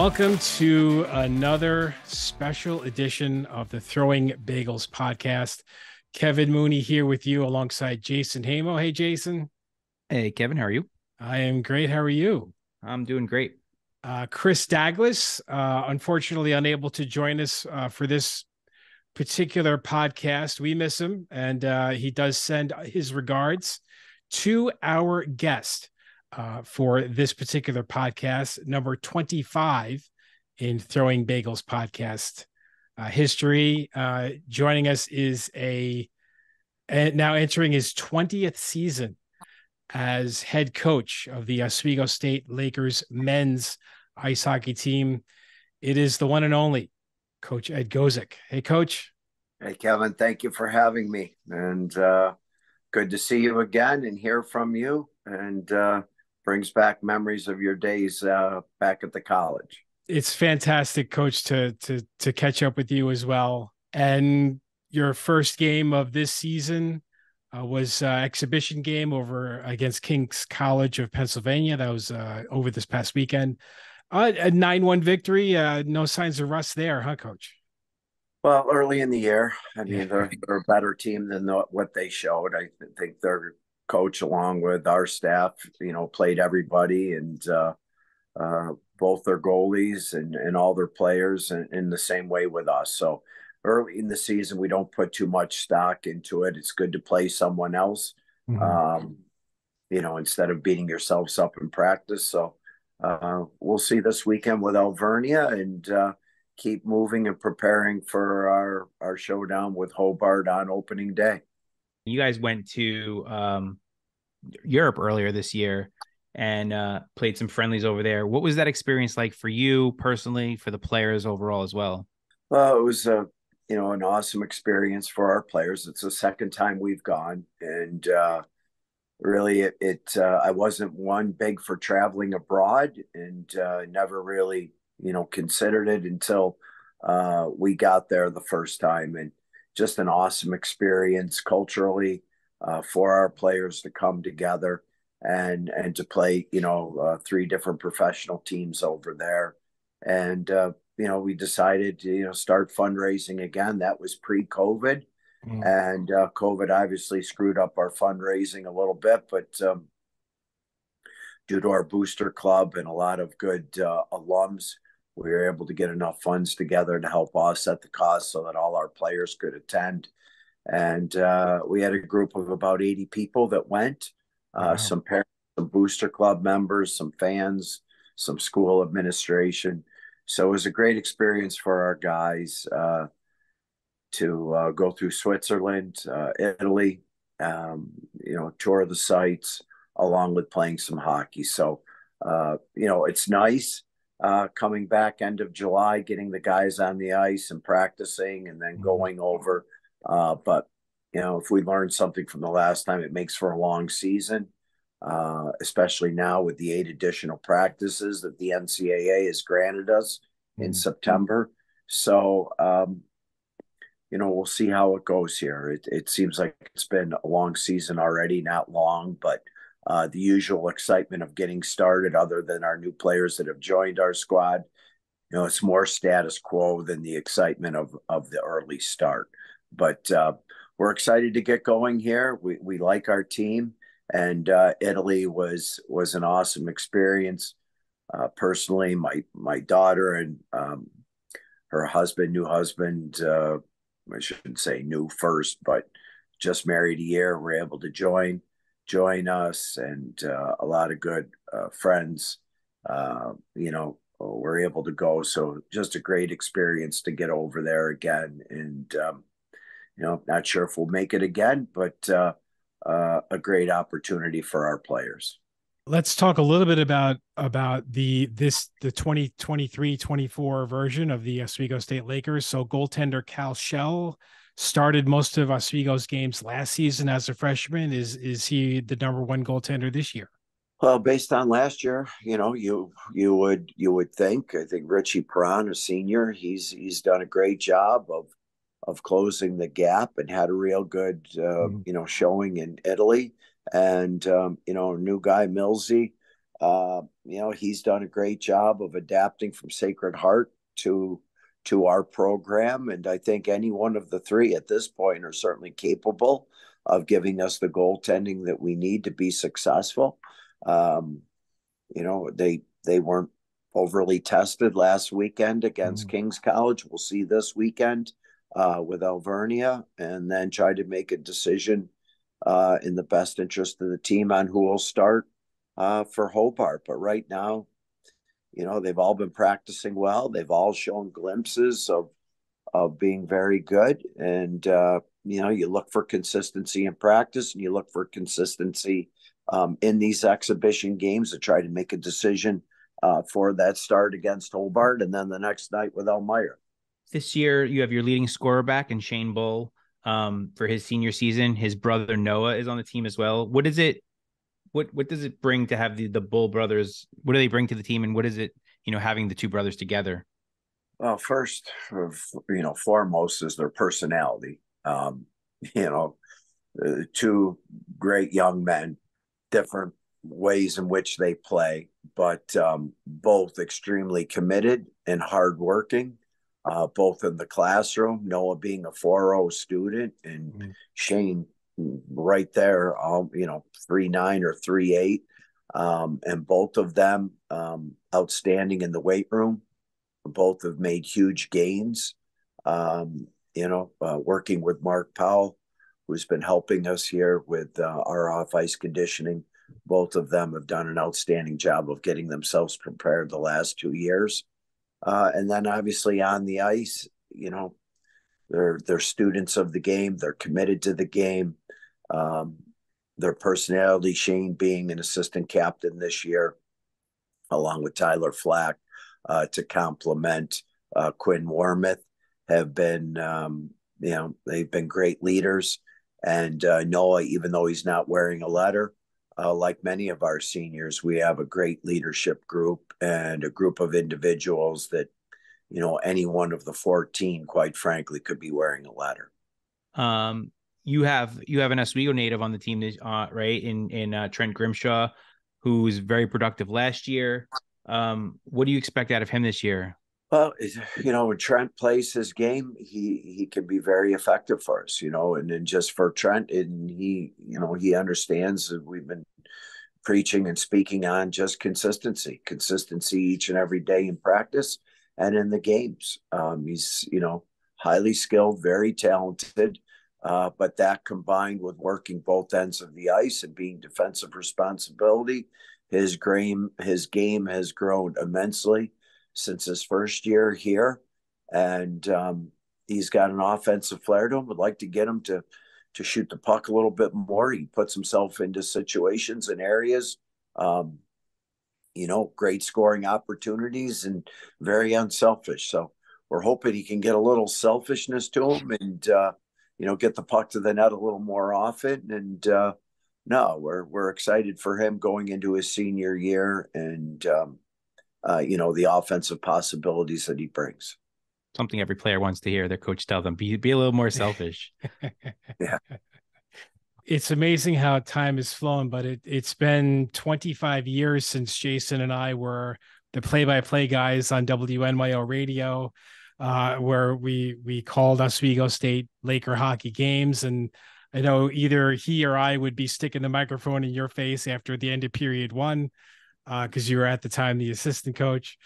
Welcome to another special edition of the Throwing Bagels Podcast. Kevin Mooney here with you alongside Jason Hamo. Hey, Jason. Hey, Kevin, how are you? I am great. How are you? I'm doing great. Chris Douglas, unfortunately unable to join us for this particular podcast. We miss him, and he does send his regards to our guest for this particular podcast, number 25 in Throwing Bagels Podcast history. Joining us is now entering his 20th season as head coach of the Oswego State Lakers men's ice hockey team. It is the one and only Coach Ed Gosek. Hey, Coach. Hey, Kevin. Thank you for having me. And good to see you again and hear from you. And brings back memories of your days back at the college. It's fantastic, Coach, to catch up with you as well. And your first game of this season was exhibition game over against King's College of Pennsylvania. That was over this past weekend. A 9-1 victory. No signs of rust there, huh, Coach? Well, early in the year, I mean, they're a better team than what they showed. I think their coach, along with our staff, played everybody, and both their goalies and all their players in the same way with us. So early in the season, we don't put too much stock into it. It's good to play someone else, instead of beating yourselves up in practice. So we'll see this weekend with Alvernia and keep moving and preparing for our showdown with Hobart on opening day. You guys went to Europe earlier this year and played some friendlies over there. What was that experience like for you personally, for the players overall as well? Well, it was an awesome experience for our players. It's the second time we've gone, and really, I wasn't one big for traveling abroad, and never really considered it until we got there the first time, and just an awesome experience culturally for our players to come together and to play, three different professional teams over there. And, we decided to, start fundraising again. That was pre-COVID. And COVID obviously screwed up our fundraising a little bit, but due to our booster club and a lot of good alums, we were able to get enough funds together to help offset the cost so that all our players could attend. And we had a group of about 80 people that went, some parents, some booster club members, some fans, some school administration. So it was a great experience for our guys to go through Switzerland, Italy, tour the sites, along with playing some hockey. So, it's nice coming back end of July, getting the guys on the ice and practicing and then going over. But, if we learned something from the last time, it makes for a long season, especially now with the 8 additional practices that the NCAA has granted us in September. So, we'll see how it goes here. It seems like it's been a long season already, not long, but the usual excitement of getting started, other than our new players that have joined our squad, it's more status quo than the excitement of the early start. But we're excited to get going here. We like our team, and Italy was an awesome experience. Personally, my daughter and her new husband, I shouldn't say new first, but just married a year, were able to join us, and a lot of good friends, were able to go. So just a great experience to get over there again. And, not sure if we'll make it again, but a great opportunity for our players. Let's talk a little bit about the 2023-24 version of the Oswego State Lakers. So goaltender Cal Shell started most of Oswego's games last season as a freshman. Is he the number one goaltender this year? Well, based on last year, you would think. I think Richie Perron, a senior, he's done a great job of closing the gap and had a real good showing in Italy. And new guy Millsy, He's done a great job of adapting from Sacred Heart to our program. And I think any one of the three at this point are certainly capable of giving us the goaltending that we need to be successful. They weren't overly tested last weekend against King's College. We'll see this weekend with Alvernia, and then try to make a decision in the best interest of the team on who will start for Hobart. But right now, they've all been practicing well. They've all shown glimpses of being very good. And, you look for consistency in practice, and you look for consistency in these exhibition games to try to make a decision for that start against Hobart, and then the next night with Elmira. This year, you have your leading scorer back in Shane Bull for his senior season. His brother Noah is on the team as well. What is it? What does it bring to have the Bull brothers? What do they bring to the team, and what is it, having the two brothers together? Well, first, foremost is their personality. Two great young men, different ways in which they play, but both extremely committed and hardworking, both in the classroom, Noah being a 4.0 student, and Shane right there, 3.9 or 3.8, and both of them outstanding in the weight room. Both have made huge gains. Working with Mark Powell, who's been helping us here with our off-ice conditioning. Both of them have done an outstanding job of getting themselves prepared the last 2 years. And then obviously on the ice, they're students of the game. They're committed to the game. Their personality, Shane being an assistant captain this year, along with Tyler Flack, to complement Quinn Warmouth, have been, they've been great leaders. And Noah, even though he's not wearing a letter, like many of our seniors, we have a great leadership group and a group of individuals that, any one of the 14, quite frankly, could be wearing a letter. You have an Oswego native on the team, right? In Trent Grimshaw, who's very productive last year. What do you expect out of him this year? Well, when Trent plays his game, he can be very effective for us, and then just for Trent, and he understands that we've been preaching and speaking on just consistency each and every day in practice and in the games. He's, highly skilled, very talented, but that combined with working both ends of the ice and being defensive responsibility, his game has grown immensely since his first year here. And he's got an offensive flair to him. Would like to get him to shoot the puck a little bit more. He puts himself into situations and areas, great scoring opportunities, and very unselfish. So we're hoping he can get a little selfishness to him and, get the puck to the net a little more often. And we're excited for him going into his senior year, and, the offensive possibilities that he brings. Something every player wants to hear their coach tell them, be a little more selfish. Yeah. It's amazing how time has flown, but it's been 25 years since Jason and I were the play-by-play guys on WNYO radio, where we called Oswego State Laker hockey games. And I know either he or I would be sticking the microphone in your face after the end of period one, because you were at the time the assistant coach.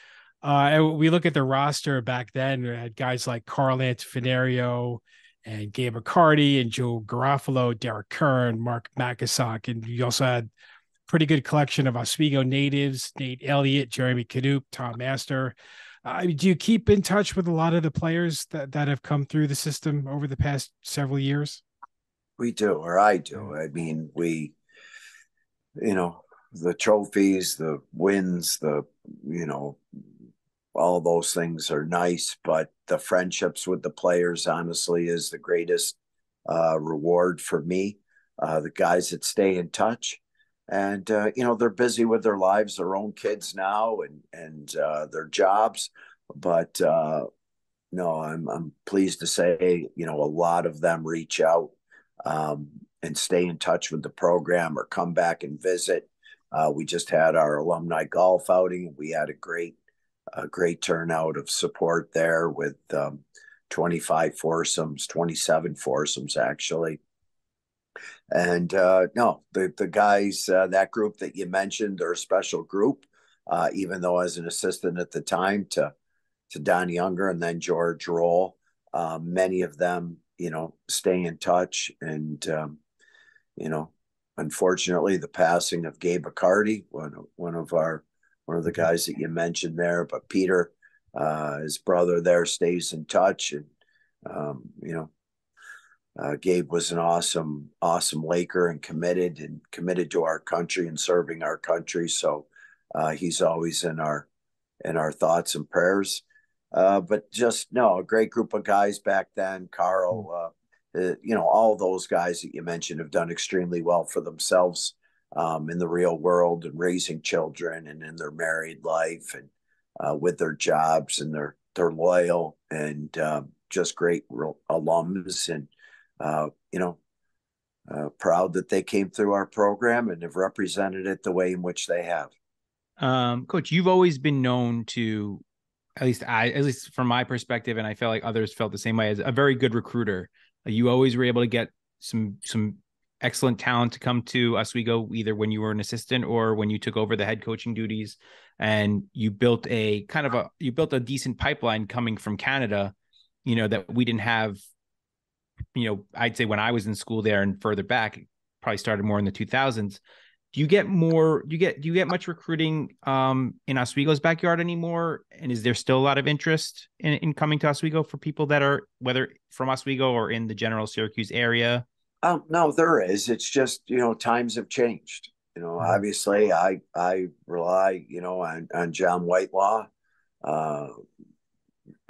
And we look at the roster back then. We had guys like Carl Antofinerio and Gabe McCarty and Joe Garofalo, Derek Kern, Mark Makasak. And you also had a pretty good collection of Oswego natives, Nate Elliott, Jeremy Canup, Tom Master. Do you keep in touch with a lot of the players that have come through the system over the past several years? We do, or I do. I mean, the trophies, the wins, all those things are nice, but the friendships with the players, honestly, is the greatest reward for me. The guys that stay in touch, and they're busy with their lives, their own kids now, and their jobs. But no, I'm pleased to say, a lot of them reach out and stay in touch with the program or come back and visit. We just had our alumni golf outing. We had a great turnout of support there with 25 foursomes, 27 foursomes actually. And no, the guys, that group that you mentioned, they're a special group. Even though as an assistant at the time to Don Younger and then George Roll, many of them, stay in touch. And you know, unfortunately, the passing of Gabe Accardi, one of the guys that you mentioned there, but Peter, his brother there, stays in touch. And Gabe was an awesome Laker and committed to our country and serving our country. So he's always in our thoughts and prayers. But just no, a great group of guys back then. Carl, all those guys that you mentioned have done extremely well for themselves in the real world and raising children and in their married life and with their jobs, and they're loyal and just great alums, and proud that they came through our program and have represented it the way in which they have. Coach, you've always been known to, at least from my perspective, and I feel like others felt the same way, as a very good recruiter. You always were able to get some excellent talent to come to Oswego, either when you were an assistant or when you took over the head coaching duties, and you built a decent pipeline coming from Canada, that we didn't have. I'd say when I was in school there and further back, it probably started more in the 2000s. Do you get much recruiting in Oswego's backyard anymore? And is there still a lot of interest in coming to Oswego for people that are, whether from Oswego or in the general Syracuse area? No, there is. It's just, times have changed. Obviously I rely, on John Whitelaw,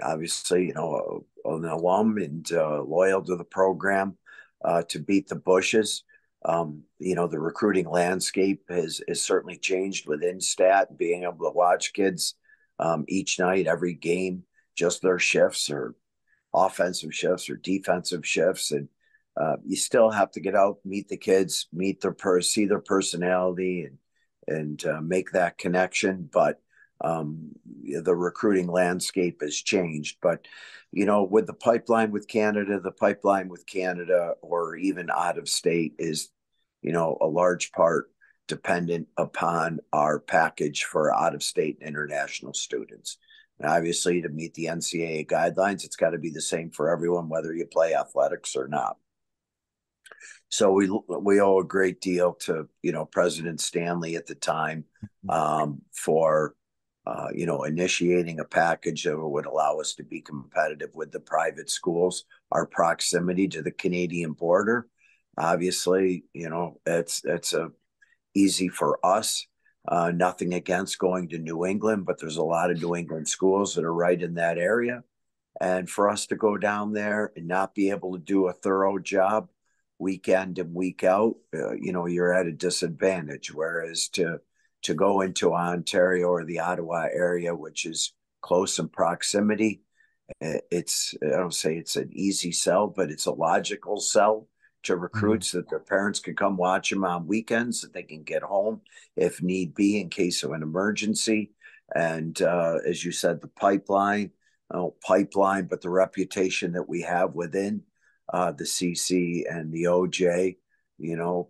obviously, an alum and loyal to the program, to beat the bushes. The recruiting landscape has certainly changed within Stat, being able to watch kids each night, every game, just their shifts or offensive shifts or defensive shifts. And you still have to get out, meet the kids, see their personality and make that connection. But the recruiting landscape has changed. But with the pipeline with Canada, or even out of state, is a large part dependent upon our package for out of state and international students. And obviously, to meet the NCAA guidelines, it's got to be the same for everyone, whether you play athletics or not. So we owe a great deal to President Stanley at the time, for initiating a package that would allow us to be competitive with the private schools. Our proximity to the Canadian border, obviously, it's easy for us. Nothing against going to New England, but there's a lot of New England schools that are right in that area. And for us to go down there and not be able to do a thorough job week in and week out, you're at a disadvantage. Whereas to go into Ontario or the Ottawa area, which is close in proximity, I don't say it's an easy sell, but it's a logical sell to recruits, that their parents can come watch them on weekends, that they can get home if need be in case of an emergency. And as you said, the pipeline, but the reputation that we have within the CC and the OJ,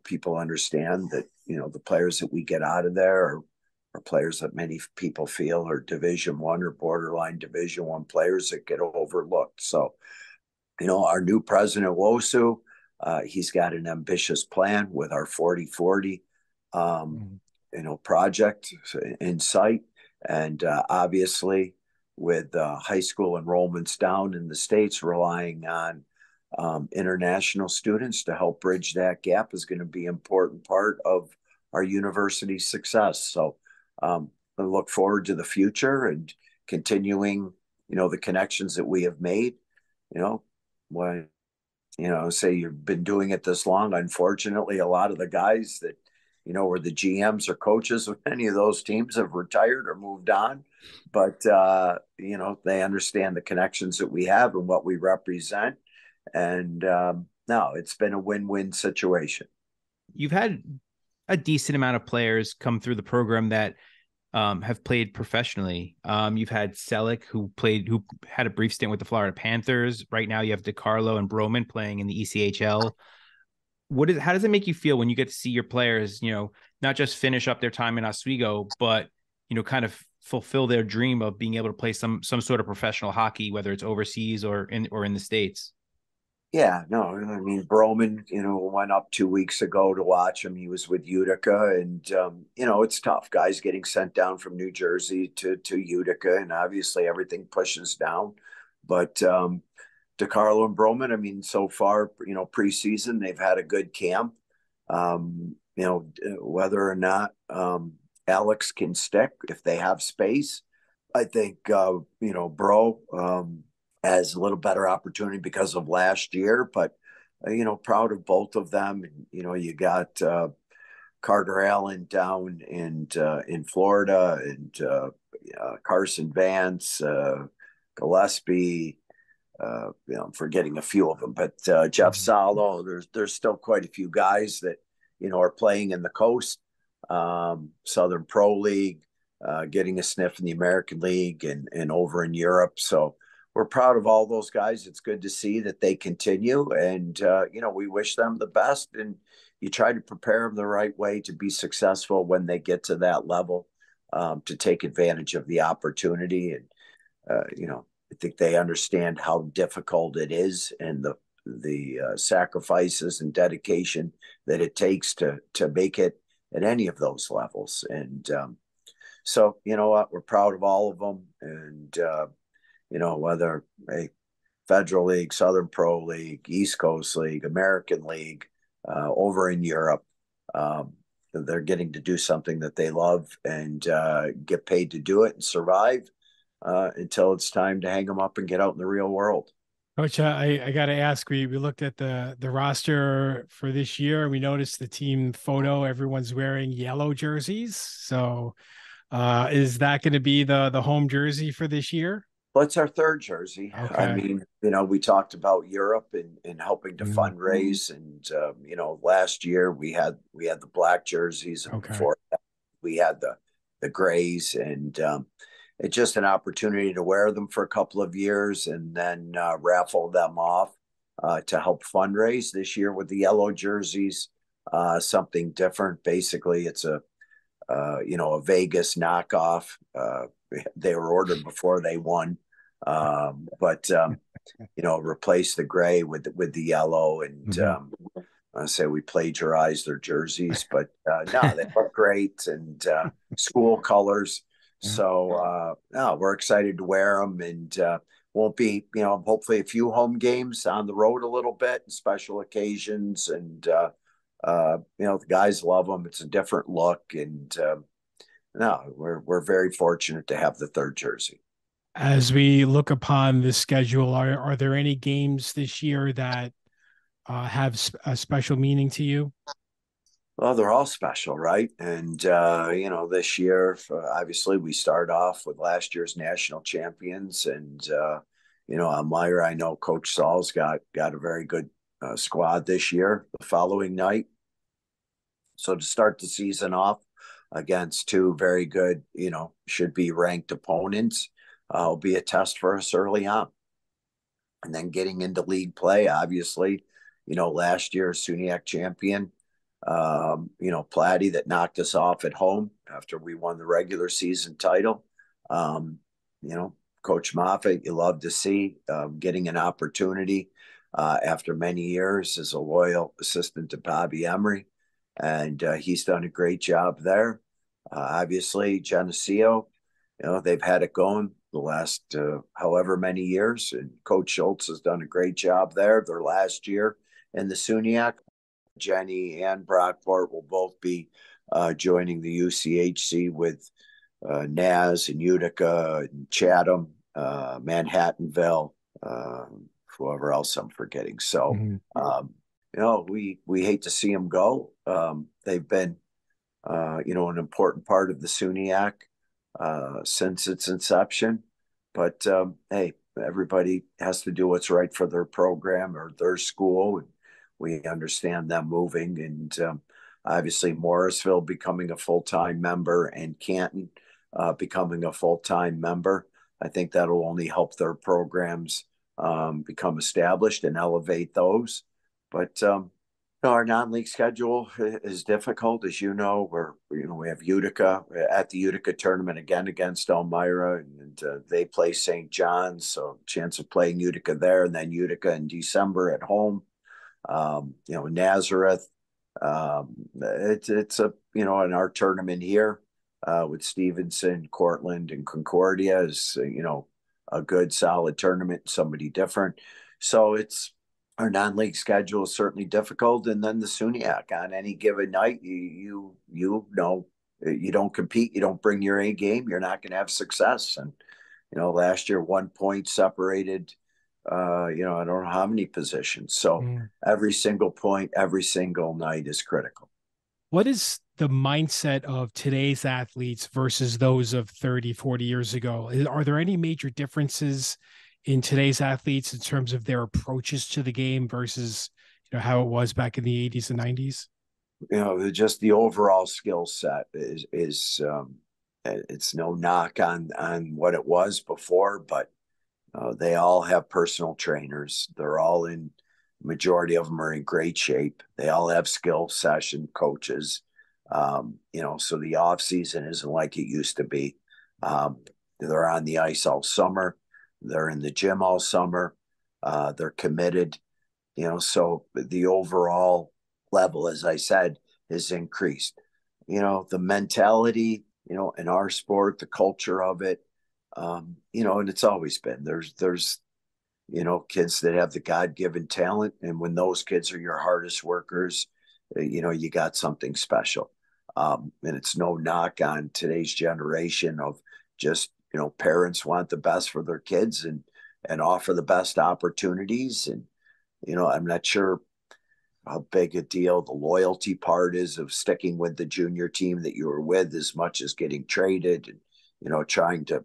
people understand that, the players that we get out of there are players that many people feel are Division I or borderline Division I players that get overlooked. So, our new president, Wosu, he's got an ambitious plan with our 40-40, project in sight. And obviously, with high school enrollments down in the States, relying on international students to help bridge that gap is going to be an important part of our university's success. So I look forward to the future and continuing, the connections that we have made. When say you've been doing it this long, unfortunately, a lot of the guys that were the GMs or coaches of any of those teams have retired or moved on. But they understand the connections that we have and what we represent. And no, it's been a win-win situation. You've had a decent amount of players come through the program that have played professionally. You've had Selleck, who had a brief stint with the Florida Panthers. Right now you have DeCarlo and Broman playing in the ECHL. How does it make you feel when you get to see your players, not just finish up their time in Oswego, but, kind of fulfill their dream of being able to play some sort of professional hockey, whether it's overseas or in the States? Yeah, no, I mean, Broman, went up 2 weeks ago to watch him. He was with Utica, and it's tough. Guys getting sent down from New Jersey to Utica, and obviously everything pushes down. But DeCarlo and Broman, I mean, so far, preseason, they've had a good camp. Whether or not Alex can stick if they have space, I think, Bro has a little better opportunity because of last year, but, proud of both of them. You got Carter Allen down in Florida, and Carson Vance, Gillespie, I'm forgetting a few of them, but Jeff Salo. There's still quite a few guys that are playing in the Coast, Southern Pro League, getting a sniff in the American League and over in Europe. So we're proud of all those guys. It's good to see that they continue, and we wish them the best. And you try to prepare them the right way to be successful when they get to that level, to take advantage of the opportunity. And I think they understand how difficult it is, and the sacrifices and dedication that it takes to make it at any of those levels. And so, you know what, we're proud of all of them. And whether a Federal League, Southern Pro League, East Coast League, American League, over in Europe, they're getting to do something that they love, and get paid to do it and survive until it's time to hang them up and get out in the real world. Coach, I got to ask, we looked at the roster for this year, and we noticed the team photo, everyone's wearing yellow jerseys. So is that going to be the home jersey for this year? Well, it's our third jersey. Okay. I mean, we talked about Europe and helping to fundraise. And, last year we had the black jerseys, and before that, we had the grays, and it's just an opportunity to wear them for a couple of years and then raffle them off to help fundraise. This year with the yellow jerseys, something different. Basically, it's a Vegas knockoff. They were ordered before they won, but replace the gray with the yellow. And I say we plagiarized their jerseys, but no, they look great, and school colors. So we're excited to wear them, and won't be, hopefully a few home games on the road a little bit, and special occasions. And the guys love them. It's a different look, and we're very fortunate to have the third jersey. As we look upon the schedule, are there any games this year that have a special meaning to you? Well, they're all special, right? And, this year, obviously, we start off with last year's national champions. And, Elmira, I know Coach Saul's got a very good squad this year, the following night. So to start the season off against two very good, should be ranked opponents, will be a test for us early on. And then getting into league play, obviously, last year's SUNY champion, Platty, that knocked us off at home after we won the regular season title. Coach Moffitt, you love to see getting an opportunity after many years as a loyal assistant to Bobby Emery. And he's done a great job there. Obviously, Geneseo, they've had it going the last however many years. And Coach Schultz has done a great job there. Their last year in the SUNY. Jenny and Brockport will both be joining the UCHC with Naz and Utica and Chatham, Manhattanville, whoever else I'm forgetting. So, we hate to see them go. They've been, an important part of the SUNY since its inception. But, hey, everybody has to do what's right for their program or their school. And we understand them moving. And Obviously, Morrisville becoming a full-time member and Canton becoming a full-time member. I think that'll only help their programs become established and elevate those. But our non-league schedule is difficult, as you know. We have Utica at the Utica tournament again against Elmira, and they play St. John's, so chance of playing Utica there, and then Utica in December at home. Nazareth. It's in our tournament here with Stevenson, Cortland, and Concordia is a good solid tournament, somebody different. So it's our non-league schedule is certainly difficult, and then the SUNYAC on any given night, you know, you don't compete, you don't bring your A game, you're not going to have success. And last year 1 point separated, I don't know how many positions. So every single point, every single night is critical. What is the mindset of today's athletes versus those of 30, 40 years ago? Are there any major differences in today's athletes in terms of their approaches to the game versus how it was back in the 80s and 90s? Just the overall skill set is it's no knock on what it was before, but they all have personal trainers. They're all majority of them are in great shape. They all have skill session coaches. So the off season isn't like it used to be. They're on the ice all summer. They're in the gym all summer. They're committed, so the overall level, as I said, is increased. The mentality, in our sport, the culture of it, and it's always been there's kids that have the God-given talent. And when those kids are your hardest workers, you got something special. And it's no knock on today's generation of just, parents want the best for their kids and offer the best opportunities. And, I'm not sure how big a deal the loyalty part is of sticking with the junior team that you were with as much as getting traded and, trying to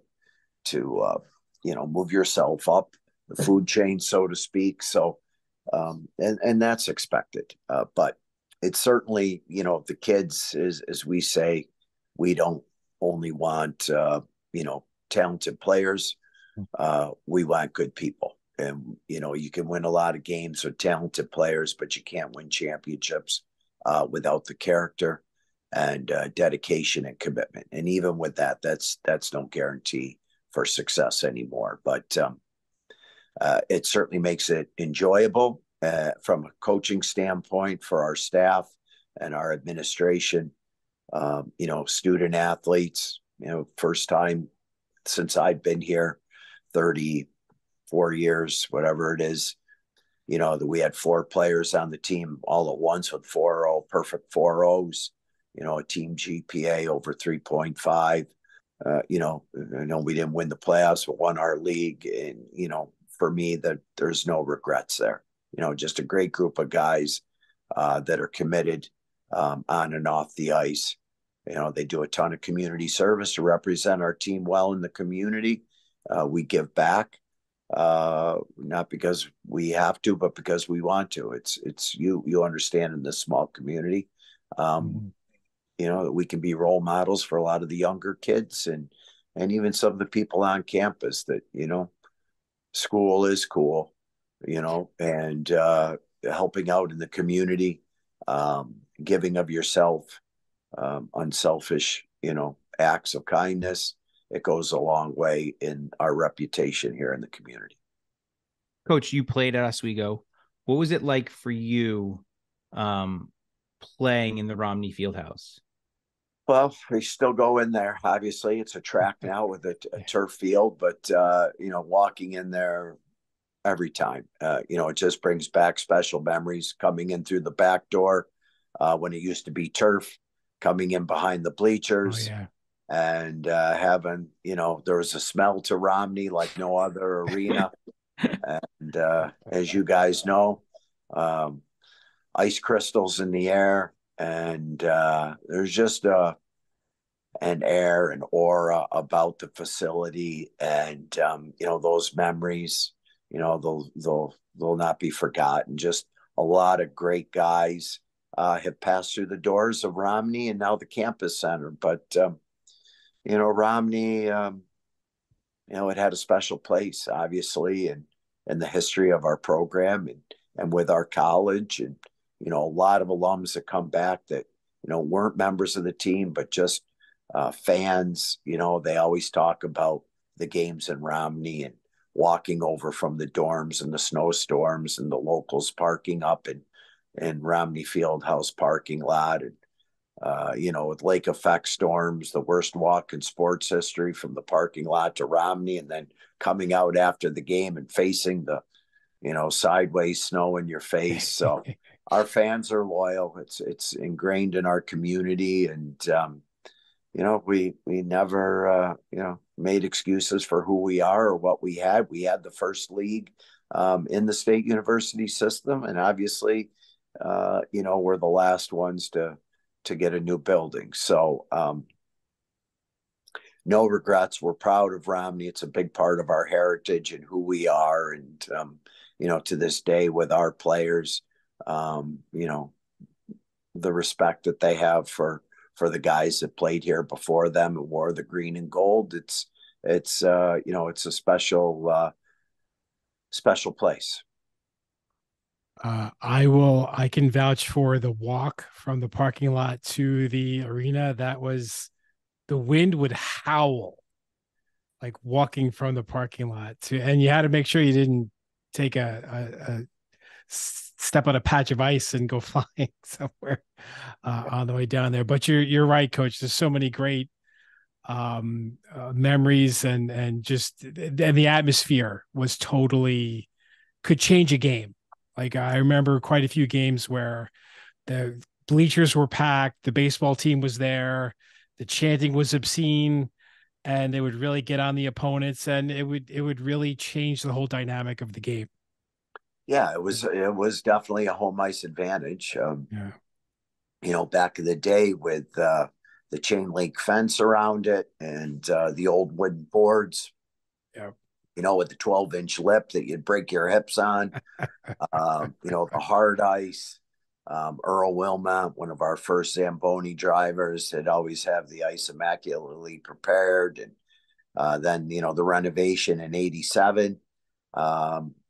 move yourself up the food chain, so to speak. So, and that's expected. But it's certainly, the kids, as we say, we don't only want, talented players. We want good people. And, you can win a lot of games with talented players, but you can't win championships without the character and dedication and commitment. And even with that, that's no guarantee for success anymore. But it certainly makes it enjoyable from a coaching standpoint for our staff and our administration. Student athletes, first time since I've been here, 34 years, whatever it is, that we had 4 players on the team all at once with 4.0, perfect 4.0s, a team GPA over 3.5. I know we didn't win the playoffs, but won our league. And, for me, that there's no regrets there. Just a great group of guys that are committed on and off the ice. They do a ton of community service to represent our team well in the community. We give back, not because we have to, but because we want to. It's you understand, in this small community, that we can be role models for a lot of the younger kids and even some of the people on campus that, school is cool, and helping out in the community, giving of yourself, unselfish, acts of kindness. It goes a long way in our reputation here in the community. Coach, you played at Oswego. What was it like for you playing in the Romney Fieldhouse? Well, we still go in there. Obviously, it's a track now with a turf field, but walking in there every time, it just brings back special memories. Coming in through the back door when it used to be turf, coming in behind the bleachers, and having, there was a smell to Romney like no other arena. And as you guys know, ice crystals in the air. And there's just an air and aura about the facility, and those memories, they'll not be forgotten. Just a lot of great guys have passed through the doors of Romney and now the campus center. But, Romney, it had a special place, obviously, in the history of our program and with our college. And, a lot of alums that come back that, weren't members of the team, but just fans. They always talk about the games in Romney and walking over from the dorms and the snowstorms and the locals parking up in Romney Fieldhouse parking lot. And, with lake effect storms, the worst walk in sports history from the parking lot to Romney, and then coming out after the game and facing the, sideways snow in your face. So our fans are loyal. It's ingrained in our community. And, we never, made excuses for who we are or what we had. We had the first league in the state university system. And obviously, we're the last ones to get a new building. So no regrets. We're proud of Romney. It's a big part of our heritage and who we are. And, to this day with our players, the respect that they have for the guys that played here before them and wore the green and gold. It's a special place. I can vouch for the walk from the parking lot to the arena. The wind would howl, like walking from the parking lot and you had to make sure you didn't take a step on a patch of ice and go flying somewhere on the way down there. But you're right, Coach. There's so many great memories and the atmosphere was could change a game. Like I remember quite a few games where the bleachers were packed, the baseball team was there, the chanting was obscene, and they would really get on the opponents, and it would really change the whole dynamic of the game. Yeah, it was definitely a home ice advantage. Back in the day with the chain link fence around it and the old wooden boards. Yeah. With the 12-inch lip that you'd break your hips on. The hard ice. Earl Wilmot, one of our first Zamboni drivers, had always have the ice immaculately prepared. And then, the renovation in 87,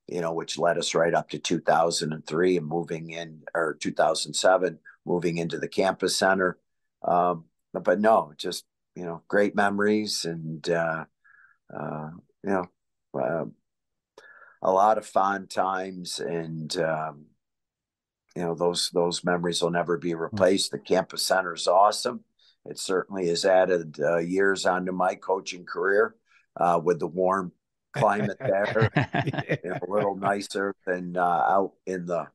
which led us right up to 2003 and 2007, moving into the campus center. But no, just, great memories and, a lot of fond times, and those memories will never be replaced. The campus center is awesome. It certainly has added years onto my coaching career with the warm climate there. A little nicer than out in the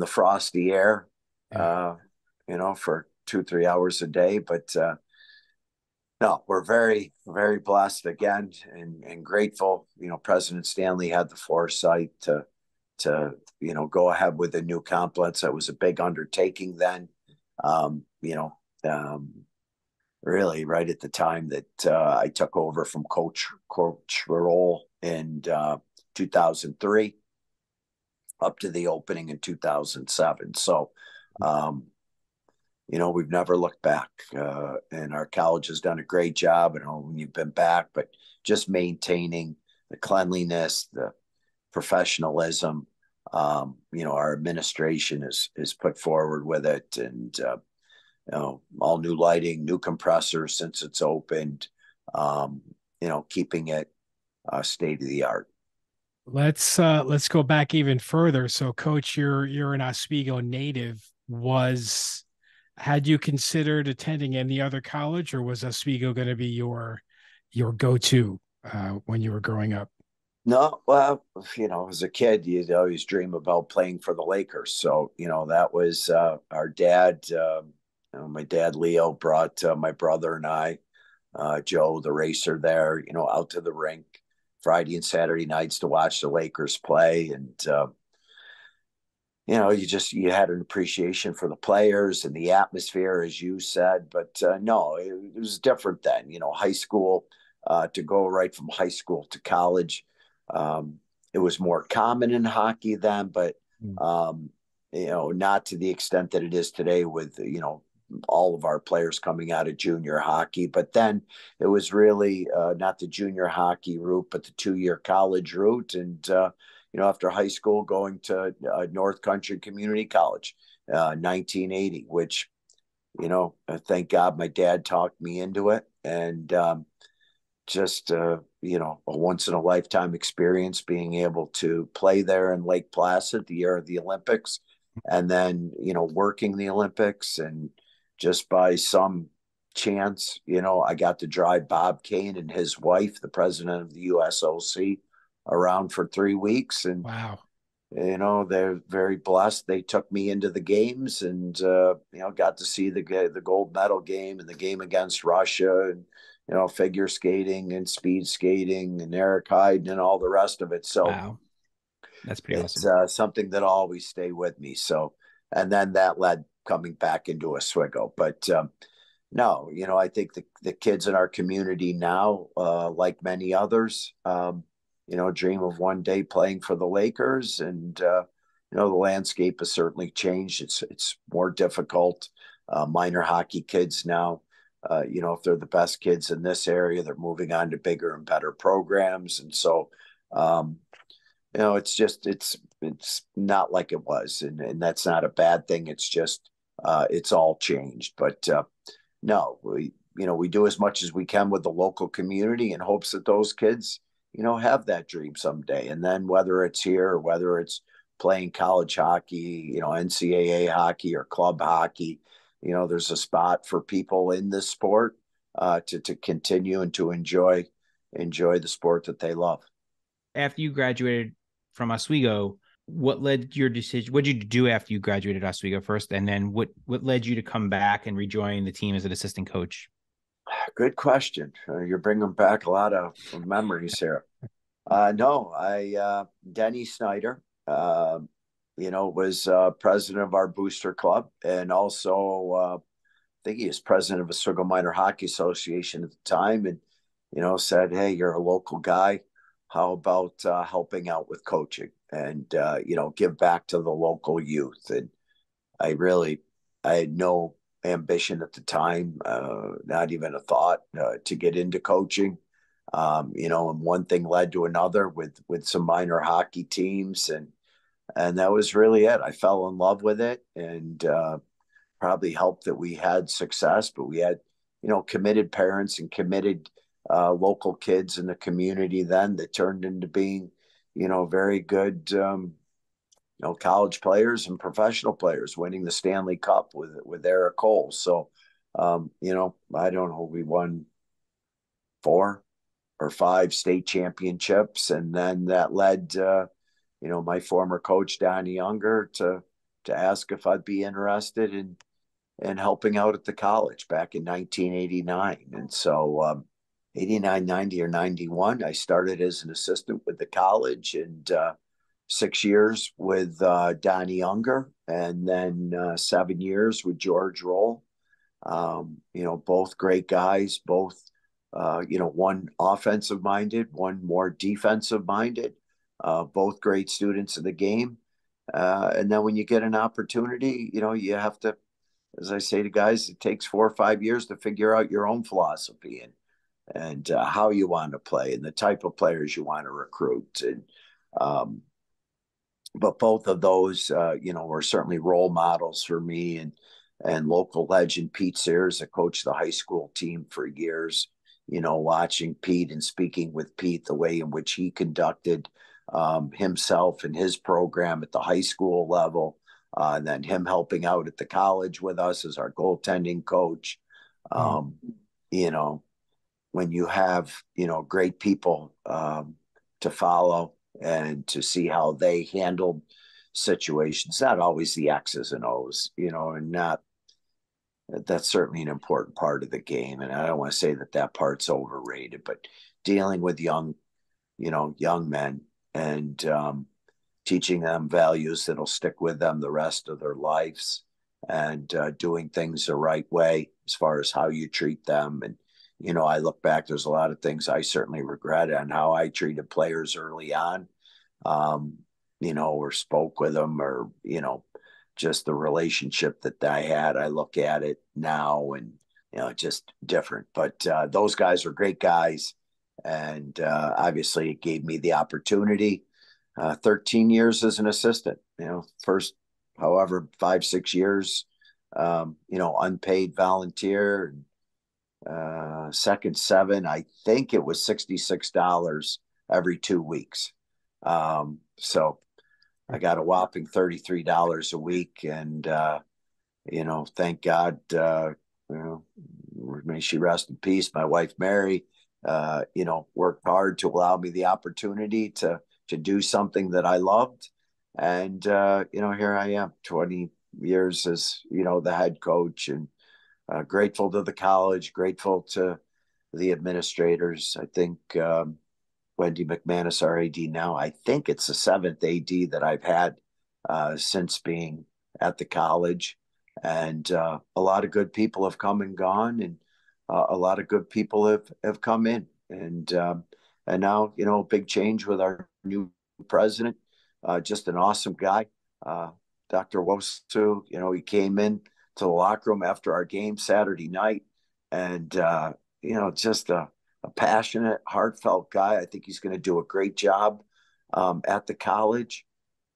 frosty air. For 2-3 hours a day, but. No, we're very, very blessed again and grateful. President Stanley had the foresight to go ahead with the new complex. That was a big undertaking then. Really right at the time that I took over from coach role in 2003 up to the opening in 2007. So, we've never looked back, and our college has done a great job. When you've been back, but just maintaining the cleanliness, the professionalism. Our administration is put forward with it, and all new lighting, new compressors since it's opened. Keeping it state of the art. Let's go back even further. So, Coach, you're an Oswego native. Had you considered attending any other college, or was Oswego going to be your go-to when you were growing up? No, well, as a kid, you'd always dream about playing for the Lakers. So, that was our dad. My dad, Leo, brought my brother and I, Joe, the racer there, out to the rink Friday and Saturday nights to watch the Lakers play. And, you had an appreciation for the players and the atmosphere, as you said. But no, it was different then. High school, to go right from high school to college. It was more common in hockey then, but not to the extent that it is today with, all of our players coming out of junior hockey. But then it was really not the junior hockey route, but the 2-year college route. And, after high school, going to North Country Community College, 1980, which, thank God my dad talked me into it. And just, a once in a lifetime experience being able to play there in Lake Placid the year of the Olympics. And then, working the Olympics, and just by some chance, I got to drive Bob Kane and his wife, the president of the USOC, around for 3 weeks. And, Wow. They're very blessed. They took me into the games, and, got to see the gold medal game and the game against Russia, and, figure skating and speed skating and Eric Hyde and all the rest of it. So wow, that's pretty it's awesome. something that always stay with me. So, and then that led coming back into Oswego. But no, I think the kids in our community now, like many others, dream of one day playing for the Lakers. And, the landscape has certainly changed. It's more difficult. Minor hockey kids now, if they're the best kids in this area, they're moving on to bigger and better programs. And so, it's not like it was, and that's not a bad thing. It's just it's all changed. But no, we do as much as we can with the local community in hopes that those kids, have that dream someday. And then whether it's here or whether it's playing college hockey, NCAA hockey or club hockey, there's a spot for people in this sport to continue and to enjoy the sport that they love. After you graduated from Oswego, what led your decision? What did you do after you graduated Oswego first? And then what led you to come back and rejoin the team as an assistant coach? Good question. You're bringing back a lot of memories here. Denny Snyder, was president of our booster club, and also I think he was president of Oswego Minor Hockey Association at the time, and said, "Hey, you're a local guy. How about helping out with coaching and give back to the local youth?" And I had no ambition at the time, not even a thought to get into coaching. And one thing led to another with some minor hockey teams, and that was really it. I fell in love with it, and probably helped that we had success, but we had, committed parents and committed local kids in the community then that turned into being, very good, college players and professional players, winning the Stanley Cup with Eric Cole. So, I don't know, we won 4 or 5 state championships, and then that led, my former coach Donnie Younger to ask if I'd be interested in helping out at the college back in 1989. And so 89, 90, or 91, I started as an assistant with the college, and 6 years with Donnie Younger, and then 7 years with George Roll. Both great guys, both, one offensive minded, one more defensive minded, both great students of the game. And then when you get an opportunity, you have to, as I say to guys, it takes 4 or 5 years to figure out your own philosophy and how you want to play and the type of players you want to recruit. And but both of those, were certainly role models for me, and local legend Pete Sears, that coached the high school team for years. Watching Pete and speaking with Pete, the way in which he conducted himself and his program at the high school level, and then him helping out at the college with us as our goaltending coach. When you have, great people to follow and to see how they handled situations, not always the X's and O's, and that's certainly an important part of the game. And I don't want to say that part's overrated, but dealing with young men and teaching them values that'll stick with them the rest of their lives, and doing things the right way as far as how you treat them. And, I look back, there's a lot of things I certainly regret on how I treated players early on, or spoke with them, or, just the relationship that I had. I look at it now and, just different. But those guys are great guys. And obviously it gave me the opportunity. 13 years as an assistant, first, however, 5-6 years, unpaid volunteer. Second 7, I think it was $66 every 2 weeks. So I got a whopping $33 a week, and thank God, may she rest in peace. My wife Mary, worked hard to allow me the opportunity to do something that I loved, and here I am, 20 years as the head coach, and grateful to the college, grateful to the administrators. I think Wendy McManus, our AD now, I think it's the 7th AD that I've had since being at the college. And a lot of good people have come and gone, and a lot of good people have come in. And now, big change with our new president, just an awesome guy. Dr. Wosu, he came in to the locker room after our game Saturday night, and just a passionate, heartfelt guy. I think he's going to do a great job at the college.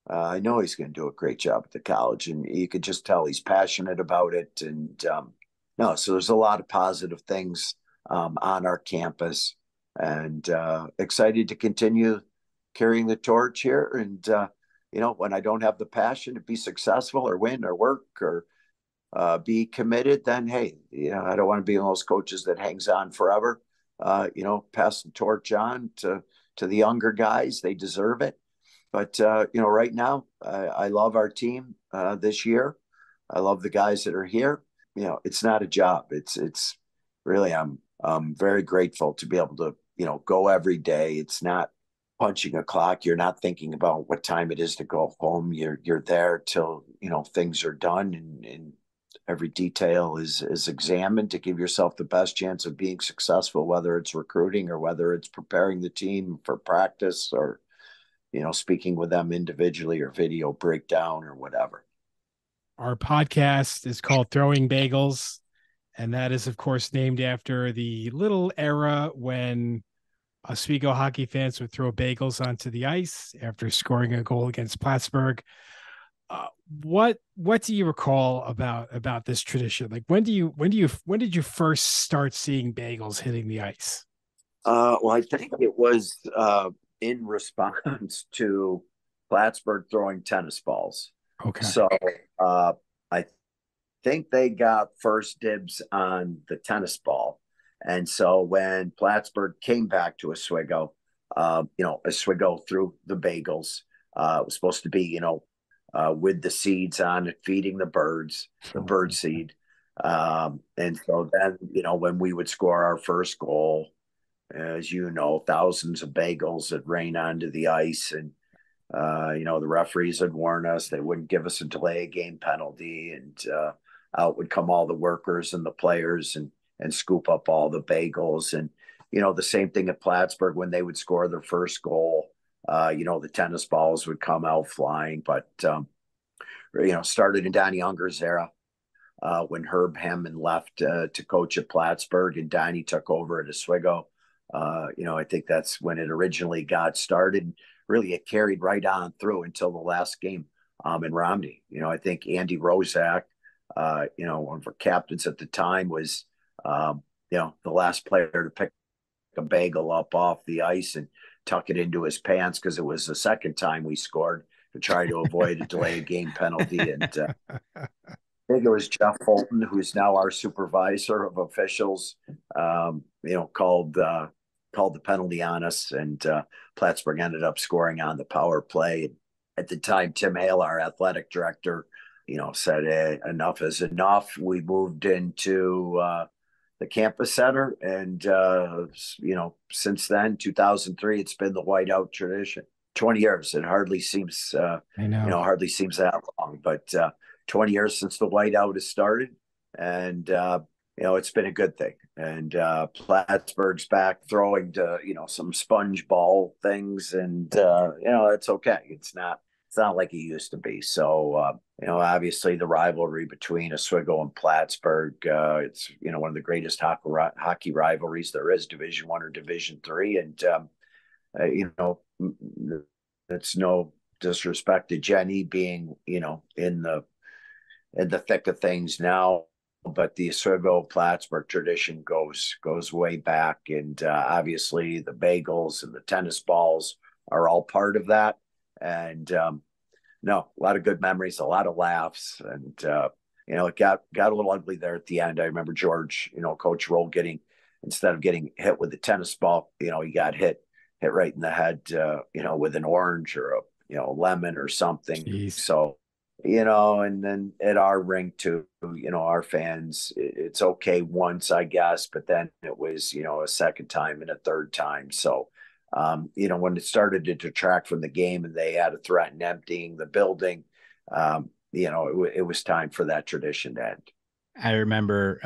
I know he's going to do a great job at the college, and you could just tell he's passionate about it. And so there's a lot of positive things on our campus, and excited to continue carrying the torch here. And when I don't have the passion to be successful or win or work or be committed, then hey, I don't want to be one of those coaches that hangs on forever. Pass the torch on to the younger guys. They deserve it. But right now, I love our team this year. I love the guys that are here. It's not a job. It's really, I'm very grateful to be able to go every day. It's not punching a clock. You're not thinking about what time it is to go home. You're there till things are done, and every detail is examined to give yourself the best chance of being successful, whether it's recruiting or whether it's preparing the team for practice or speaking with them individually or video breakdown or whatever. Our podcast is called Throwing Bagels, and that is, of course, named after the little era when Oswego hockey fans would throw bagels onto the ice after scoring a goal against Plattsburgh. What do you recall about this tradition? Like, when did you first start seeing bagels hitting the ice? Well, I think it was in response to Plattsburgh throwing tennis balls. Okay. So I think they got first dibs on the tennis ball. And so when Plattsburgh came back to Oswego, Oswego threw the bagels. It was supposed to be, with the seeds on it, feeding the birds, the bird seed. And so then, when we would score our first goal, as thousands of bagels that rain onto the ice. And, the referees had warned us they wouldn't give us a delay game penalty. And out would come all the workers and the players and scoop up all the bagels. And, the same thing at Plattsburgh when they would score their first goal. The tennis balls would come out flying. But, started in Donnie Unger's era. When Herb Hammond left to coach at Plattsburgh and Donnie took over at Oswego. I think that's when it originally got started. Really, it carried right on through until the last game in Romney. I think Andy Rozak, one of our captains at the time, was, the last player to pick a bagel up off the ice and tuck it into his pants because it was the second time we scored to try to avoid a delay game penalty. And I think it was Jeff Fulton, who's now our supervisor of officials, called the penalty on us, and Plattsburgh ended up scoring on the power play. At the time, Tim Hale, our athletic director, said, hey, enough is enough. We moved into the campus center, and since then, 2003, it's been the whiteout tradition. 20 years. It hardly seems, hardly seems that long, but 20 years since the whiteout has started, and it's been a good thing. And Plattsburgh's back throwing to some sponge ball things, and it's okay. It's not It's not like it used to be. So, obviously the rivalry between Oswego and Plattsburgh, it's, one of the greatest hockey rivalries there is, Division I or Division III. And, it's no disrespect to Jenny being, in the thick of things now, but the Oswego Plattsburgh tradition goes way back. And obviously the bagels and the tennis balls are all part of that. And no, a lot of good memories, a lot of laughs, and it got a little ugly there at the end. I remember George, Coach Roll instead of getting hit with the tennis ball, he got hit right in the head, with an orange or a lemon or something. Jeez. So, and then at our rink too, our fans, it's okay once, I guess, but then it was, a second time and a third time. So, when it started to detract from the game and they had to threaten emptying the building, it was time for that tradition to end. I remember,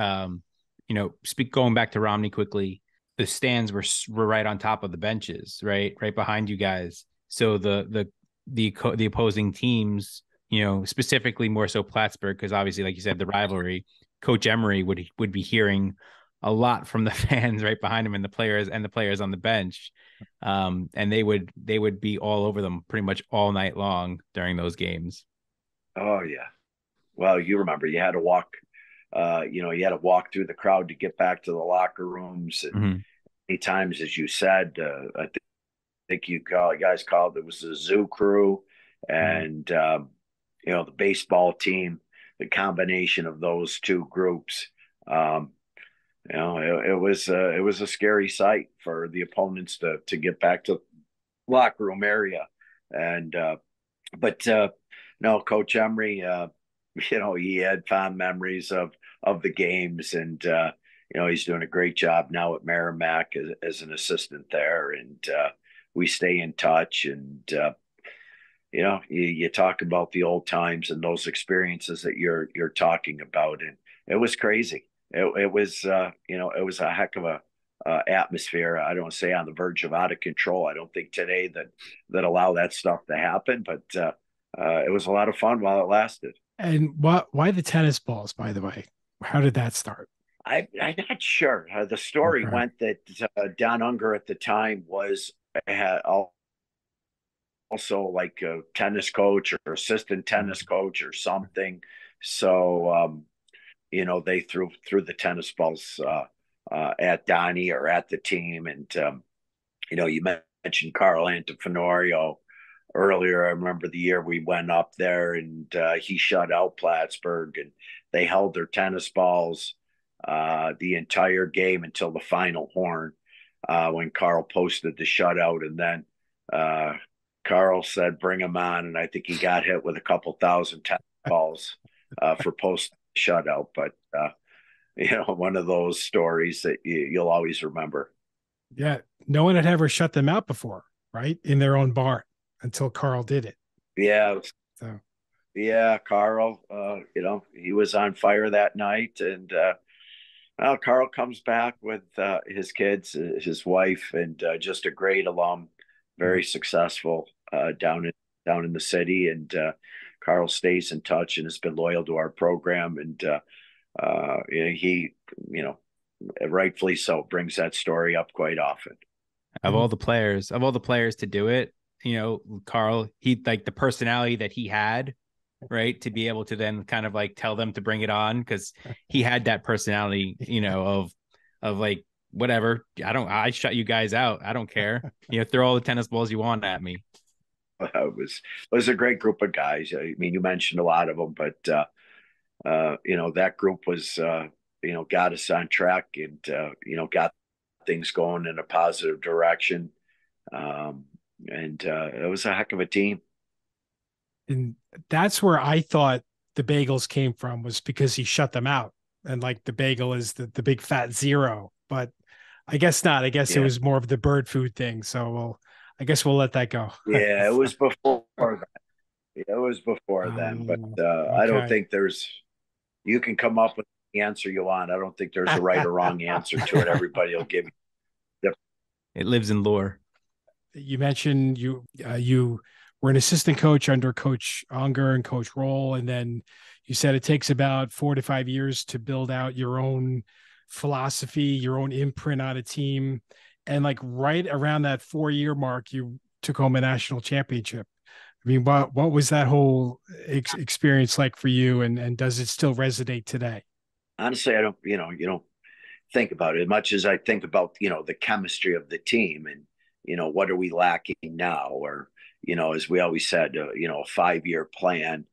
going back to Romney quickly, the stands were right on top of the benches, right behind you guys. So the opposing teams, specifically more so Plattsburgh, because obviously, like you said, the rivalry, Coach Emery would be hearing a lot from the fans right behind him and the players on the bench. And they would be all over them pretty much all night long during those games. Oh yeah. Well, you remember you had to walk, you had to walk through the crowd to get back to the locker rooms. And many times, as you said, I think you guys called it was the zoo crew and, the baseball team, the combination of those two groups. It was a scary sight for the opponents to get back to locker room area. And, but no, Coach Emery, he had fond memories of the games, and, he's doing a great job now at Merrimack as an assistant there. And we stay in touch, and, you talk about the old times and those experiences that you're talking about. And it was crazy. It was, it was a heck of a atmosphere. I don't say on the verge of out of control. I don't think today that allow that stuff to happen, but it was a lot of fun while it lasted. And why the tennis balls, by the way? How did that start? I'm not sure. The story went that Don Unger at the time had also like a tennis coach or assistant tennis coach or something. So, they threw the tennis balls at Donnie or at the team. And, you mentioned Carl Antofenorio earlier. I remember the year we went up there and he shut out Plattsburgh, and they held their tennis balls the entire game until the final horn when Carl posted the shutout. And then Carl said, "Bring him on." And I think he got hit with a couple thousand tennis balls for post shutout. But, one of those stories that you'll always remember. Yeah. No one had ever shut them out before, right? In their own barn until Carl did it. Yeah. So. Yeah. Carl, he was on fire that night. And, Carl comes back with his kids, his wife, and just a great alum, very successful down in the city. And Carl stays in touch and has been loyal to our program. And he, rightfully so, brings that story up quite often. Of all the players to do it, Carl, he like the personality that he had, right, to be able to then kind of like tell them to bring it on, because he had that personality, of like, whatever, I shut you guys out, I don't care, throw all the tennis balls you want at me. It was a great group of guys. I mean, you mentioned a lot of them, but that group was got us on track and got things going in a positive direction, and it was a heck of a team. And that's where I thought the bagels came from, was because he shut them out, and like the bagel is the big fat zero. But I guess not. I guess it was more of the bird food thing. So I guess we'll let that go. Yeah, it was before that. It was before then, but okay. I don't think you can come up with the answer you want. I don't think there's a right or wrong answer to it. Everybody will give you. It lives in lore. You mentioned you were an assistant coach under Coach Unger and Coach Roll. And then you said it takes about 4 to 5 years to build out your own philosophy, your own imprint on a team. And like right around that 4-year mark, you took home a national championship. I mean, what was that whole experience like for you? And does it still resonate today? Honestly, I don't, you don't think about it as much as I think about, the chemistry of the team and, what are we lacking now? Or, as we always said, a 5-year plan,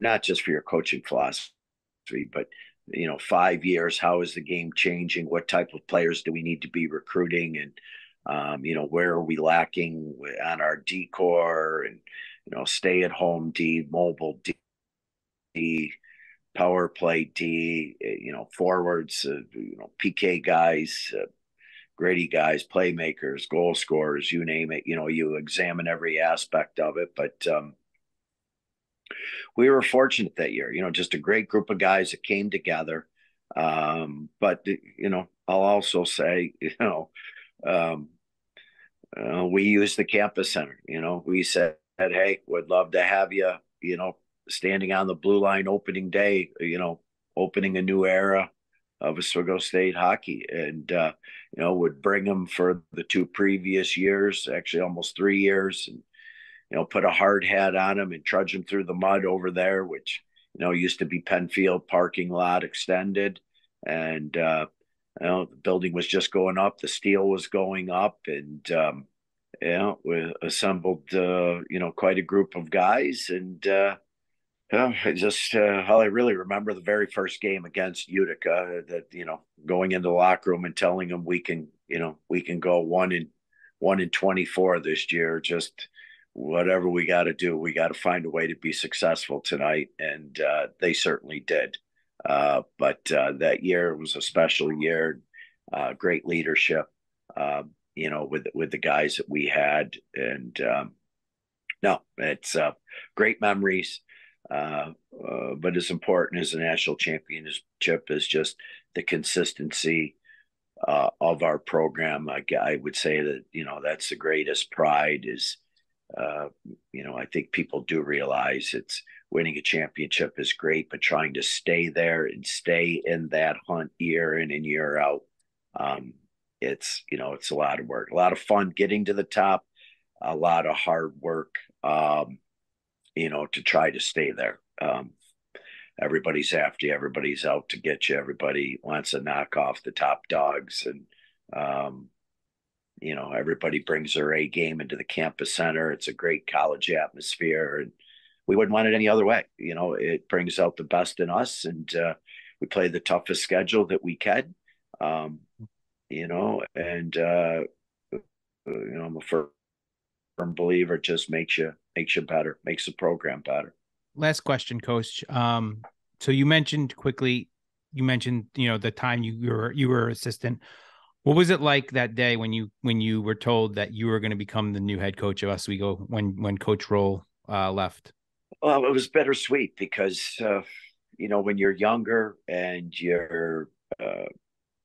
not just for your coaching philosophy, but, 5 years, how is the game changing? What type of players do we need to be recruiting? And, where are we lacking on our decor and, stay at home D, mobile D, power play D, forwards, PK guys, gritty guys, playmakers, goal scorers, you name it. You examine every aspect of it. But we were fortunate that year, just a great group of guys that came together. But, I'll also say, um, we used the campus center. We said, hey, would love to have you, standing on the blue line opening day, opening a new era of Oswego State hockey. And, would bring them for the 2 previous years, actually almost 3 years, and, put a hard hat on them and trudge them through the mud over there, which, used to be Penfield parking lot extended. And, the building was just going up, the steel was going up, and we assembled quite a group of guys. And all I really remember the very first game against Utica, that going into the locker room and telling them we can go 1-24 this year. Just whatever we got to do, we got to find a way to be successful tonight, and they certainly did. But that year was a special year, great leadership, with the guys that we had. And no, it's great memories. But as important as the national championship is just the consistency of our program. I would say that, that's the greatest pride is, I think people do realize it's winning a championship is great, but trying to stay there and stay in that hunt year in and year out. It's a lot of work, a lot of fun getting to the top, a lot of hard work, to try to stay there. Everybody's after you, everybody's out to get you, everybody wants to knock off the top dogs. And, everybody brings their A game into the campus center. It's a great college atmosphere, and we wouldn't want it any other way. It brings out the best in us, and we play the toughest schedule that we can. And I'm a firm believer, it just makes you better, makes the program better. Last question, Coach. So you mentioned quickly, the time you were assistant. What was it like that day when you were told that you were going to become the new head coach of Oswego when Coach Roll left? Well, it was bittersweet because when you're younger and your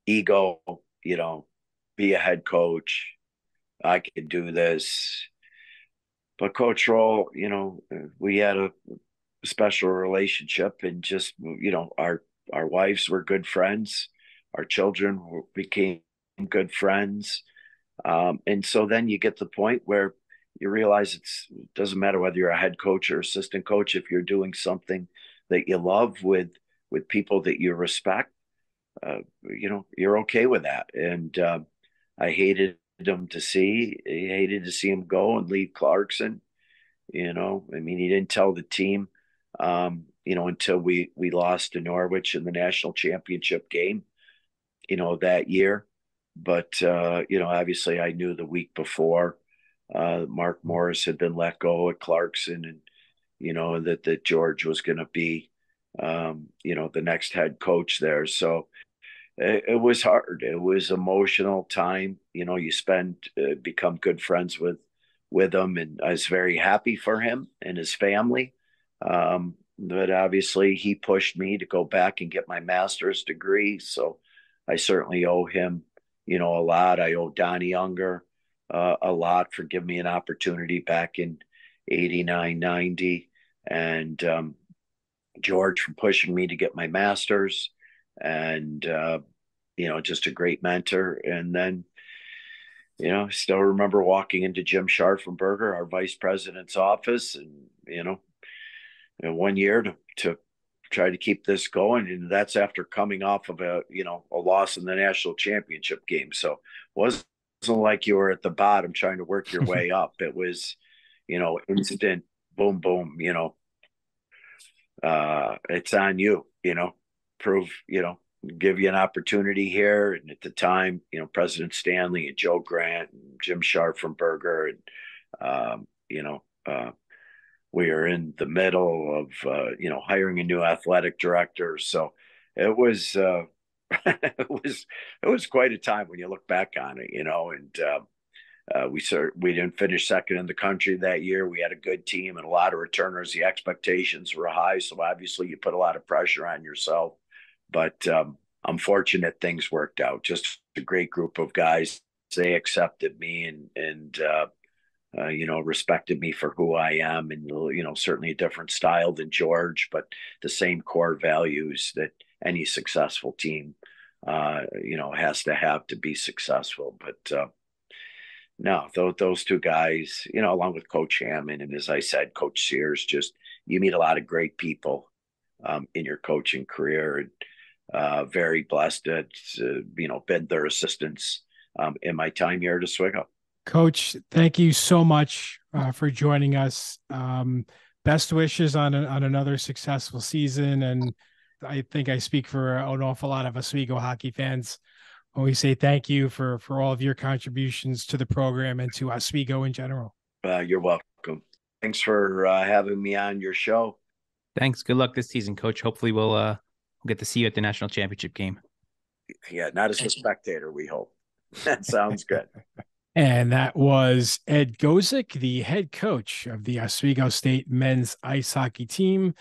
ego, be a head coach, I can do this. But Coach Roll, we had a special relationship, and just, our wives were good friends. Our children became good friends. And so then you get to the point where you realize it doesn't matter whether you're a head coach or assistant coach. If you're doing something that you love with people that you respect, you're okay with that. And I hated him to see him go and leave Clarkson. He didn't tell the team, until we lost to Norwich in the national championship game, that year. But, obviously I knew the week before Mark Morris had been let go at Clarkson, and, that George was going to be, the next head coach there. So it was hard. It was emotional time. You become good friends with him, and I was very happy for him and his family. But obviously he pushed me to go back and get my master's degree. So I certainly owe him, a lot. I owe Donnie Unger, a lot for giving me an opportunity back in 89, 90. And George for pushing me to get my master's, and just a great mentor. And then, I still remember walking into Jim Scharfenberger, our vice president's office, and one year to try to keep this going, and that's after coming off of a loss in the national championship game. So it wasn't like you were at the bottom trying to work your way up. It was, instant boom, boom. It's on you. Prove, give you an opportunity here. And at the time, President Stanley and Joe Grant and Jim Scharfenberger, and we are in the middle of hiring a new athletic director. So it was it was quite a time when you look back on it, and we didn't finish second in the country that year. We had a good team and a lot of returners. The expectations were high, so obviously you put a lot of pressure on yourself. But I'm fortunate things worked out. Just a great group of guys. They accepted me and respected me for who I am, and certainly a different style than George, but the same core values that any successful team has to have to be successful. But no, those two guys, along with Coach Hammond and, as I said, Coach Sears, just you meet a lot of great people in your coaching career, and very blessed to been their assistants in my time here at Oswego. Coach, thank you so much for joining us. Best wishes on another successful season. And I think I speak for an awful lot of Oswego hockey fans when we say thank you for all of your contributions to the program and to Oswego in general. You're welcome. Thanks for having me on your show. Thanks. Good luck this season, Coach. Hopefully we'll get to see you at the national championship game. Yeah, not as a spectator, we hope. That sounds good. And that was Ed Gosek, the head coach of the Oswego State men's ice hockey team.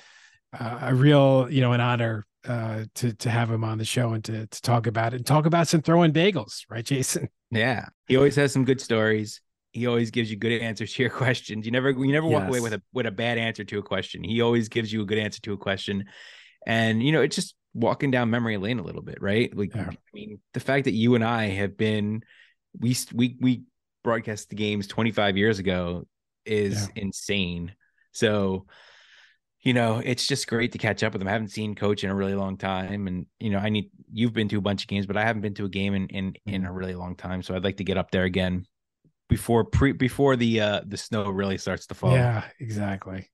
A real, an honor to have him on the show and to talk about it and talk about some throwing bagels, right, Jason? Yeah, he always has some good stories. He always gives you good answers to your questions. You never walk away with a bad answer to a question. He always gives you a good answer to a question, and it's just walking down memory lane a little bit, right? Like, yeah. I mean, the fact that you and I have been. We broadcast the games 25 years ago is insane. So, it's just great to catch up with him. I haven't seen Coach in a really long time. And, you've been to a bunch of games, but I haven't been to a game in a really long time. So I'd like to get up there again before the snow really starts to fall. Yeah, exactly.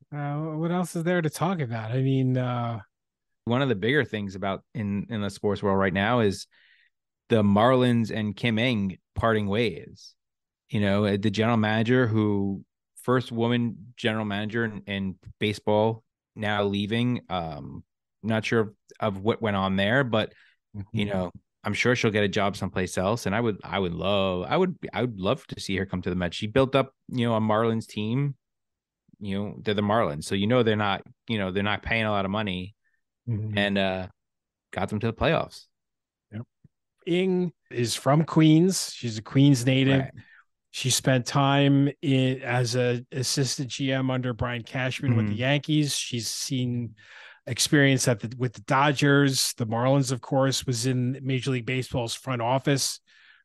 What else is there to talk about? I mean, one of the bigger things about in the sports world right now is the Marlins and Kim Ng parting ways. The general manager, who first woman general manager in baseball, now leaving. Not sure of what went on there, but I'm sure she'll get a job someplace else. And I would love to see her come to the Mets. She built up, a Marlins team. They're the Marlins, so they're not paying a lot of money, and got them to the playoffs. Ng is from Queens. She's a Queens native. Right. She spent time as an assistant GM under Brian Cashman with the Yankees. She's seen experience with the Dodgers. The Marlins, of course, was in Major League Baseball's front office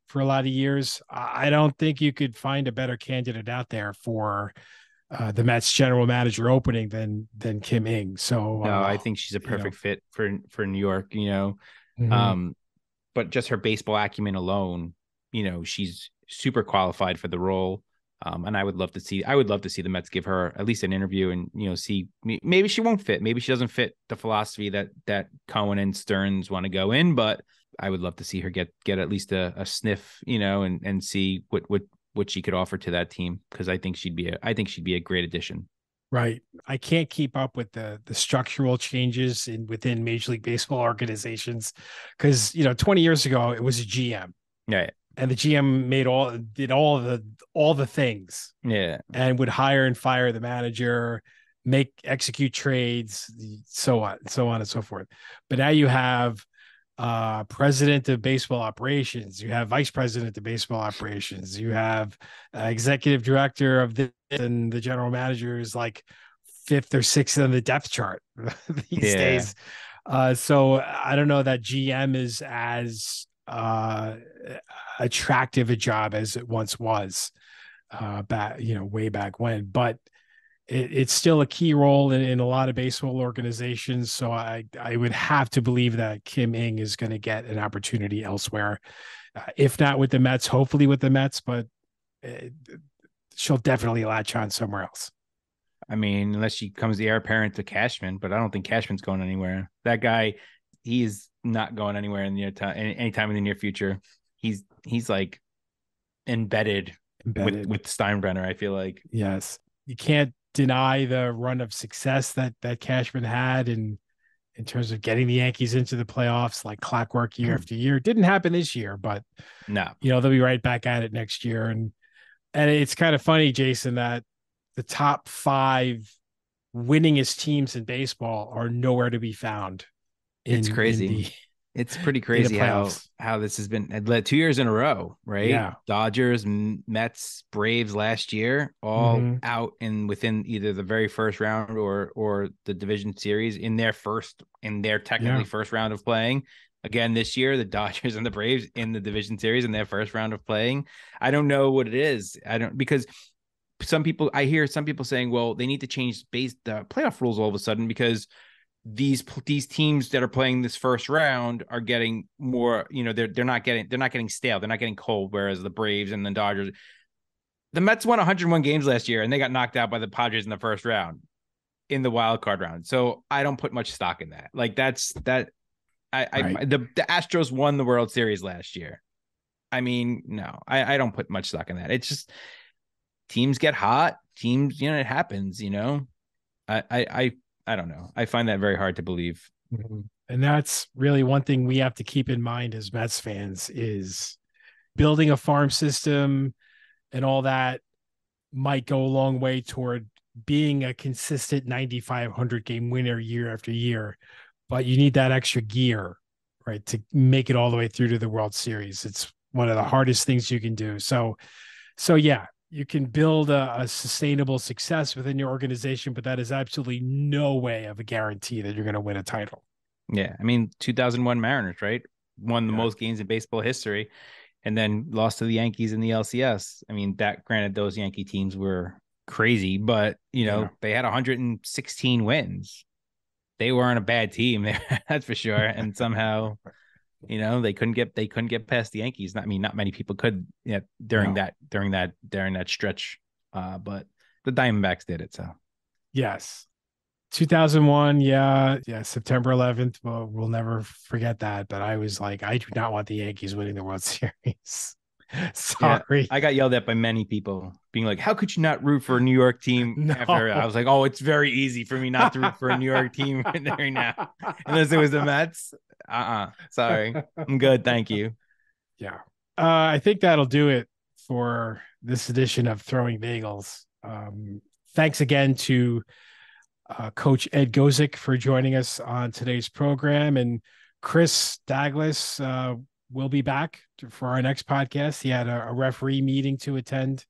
for a lot of years. I don't think you could find a better candidate out there for the Mets general manager opening than Kim Ng. So no, I think she's a perfect fit for New York. But just her baseball acumen alone, she's super qualified for the role. And I would love to see the Mets give her at least an interview and, see, maybe she won't fit. Maybe she doesn't fit the philosophy that Cohen and Stearns want to go in, but I would love to see her get at least a sniff, and see what she could offer to that team. Cause I think she'd be a great addition. Right. I can't keep up with the structural changes within Major League Baseball organizations. Cause 20 years ago it was a GM. Yeah. And the GM did all the things. Yeah. And would hire and fire the manager, execute trades, so on and so forth. But now you have president of baseball operations, you have vice president of baseball operations, you have executive director of this, and the general manager is like fifth or sixth on the depth chart these days. So I don't know that GM is as attractive a job as it once was back, way back when, but it's still a key role in a lot of baseball organizations. So I would have to believe that Kim Ng is going to get an opportunity elsewhere, if not with the Mets, hopefully with the Mets, but she'll definitely latch on somewhere else. I mean, unless she becomes the heir apparent to Cashman, but I don't think Cashman's going anywhere. That guy, he is not going anywhere in the anytime in the near future. He's like embedded. With Steinbrenner, I feel like. Yes. You can't deny the run of success that Cashman had in terms of getting the Yankees into the playoffs like clockwork year after year. It didn't happen this year, but no, they'll be right back at it next year. And it's kind of funny, Jason, that the top 5 winningest teams in baseball are nowhere to be found. It's crazy. It's pretty crazy how this has been 2 years in a row, right? Yeah. Dodgers, Mets, Braves last year, all out within either the very first round or the division series in their first round of playing. Again, this year, the Dodgers and the Braves in the division series in their first round of playing. I don't know what it is. Because I hear some people saying, well, they need to change the playoff rules all of a sudden because these teams that are playing this first round are getting more, they're not getting stale. They're not getting cold. Whereas the Braves and the Dodgers, the Mets won 101 games last year and they got knocked out by the Padres in the first round in the wild card round. So I don't put much stock in that. Like the Astros won the World Series last year. I mean, no, I don't put much stock in that. It's just teams get hot. Teams, it happens, I don't know. I find that very hard to believe. And that's really one thing we have to keep in mind as Mets fans is building a farm system and all that might go a long way toward being a consistent 9,500 game winner year after year. But you need that extra gear, right, to make it all the way through to the World Series. It's one of the hardest things you can do. So yeah. You can build a sustainable success within your organization, but that is absolutely no way of a guarantee that you're going to win a title. Yeah. I mean, 2001 Mariners, right? Won the most games in baseball history and then lost to the Yankees in the LCS. I mean, granted, those Yankee teams were crazy, but, they had 116 wins. They weren't a bad team. That's for sure. And somehow... they couldn't get past the Yankees. Not many people could during that stretch. But the Diamondbacks did it. So yes, 2001. Yeah. September 11th. Well, we'll never forget that. But I was like, I do not want the Yankees winning the World Series. Sorry. Yeah, I got yelled at by many people being like, how could you not root for a New York team? No. After I was like, oh, it's very easy for me not to root for a New York team right now. Unless it was the Mets. Sorry. I'm good. Thank you. Yeah. I think that'll do it for this edition of Throwing Bagels. Thanks again to Coach Ed Gosek for joining us on today's program. And Chris Douglas will be back for our next podcast. He had a referee meeting to attend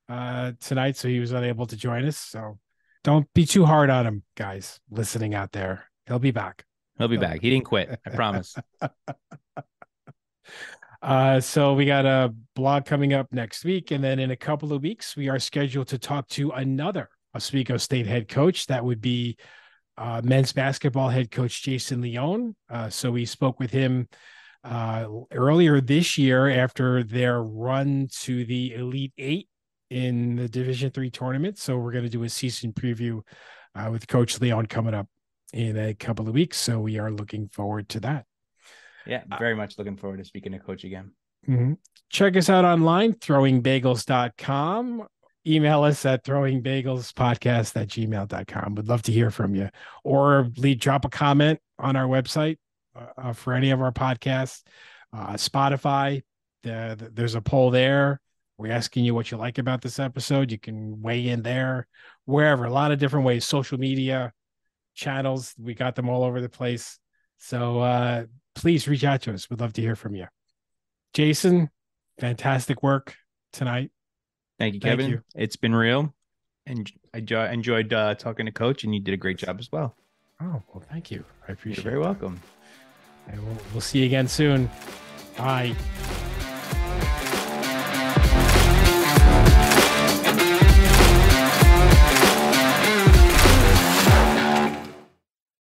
tonight, so he was unable to join us. So don't be too hard on him, guys, listening out there. He'll be back. He'll be back. He didn't quit. I promise. So we got a blog coming up next week. And then in a couple of weeks, we are scheduled to talk to another Oswego State head coach. That would be men's basketball head coach Jason Leone. So we spoke with him earlier this year after their run to the Elite Eight in the Division III tournament. So we're going to do a season preview with Coach Leone coming up in a couple of weeks. So we are looking forward to that. Yeah, very much looking forward to speaking to Coach again. Mm-hmm. Check us out online, throwingbagels.com. Email us at throwingbagelspodcast@gmail.com. Would love to hear from you. Or drop a comment on our website for any of our podcasts. Spotify, there's a poll there. We're asking you what you like about this episode. You can weigh in there, wherever. A lot of different ways. Social media channels, we got them all over the place. So please reach out to us. We'd love to hear from you. Jason, fantastic work tonight. Thank you, Kevin. Thank you. It's been real. And I enjoyed talking to Coach, and you did a great job as well. Oh, well, thank you. I appreciate it. You're very welcome. And we'll see you again soon. Bye.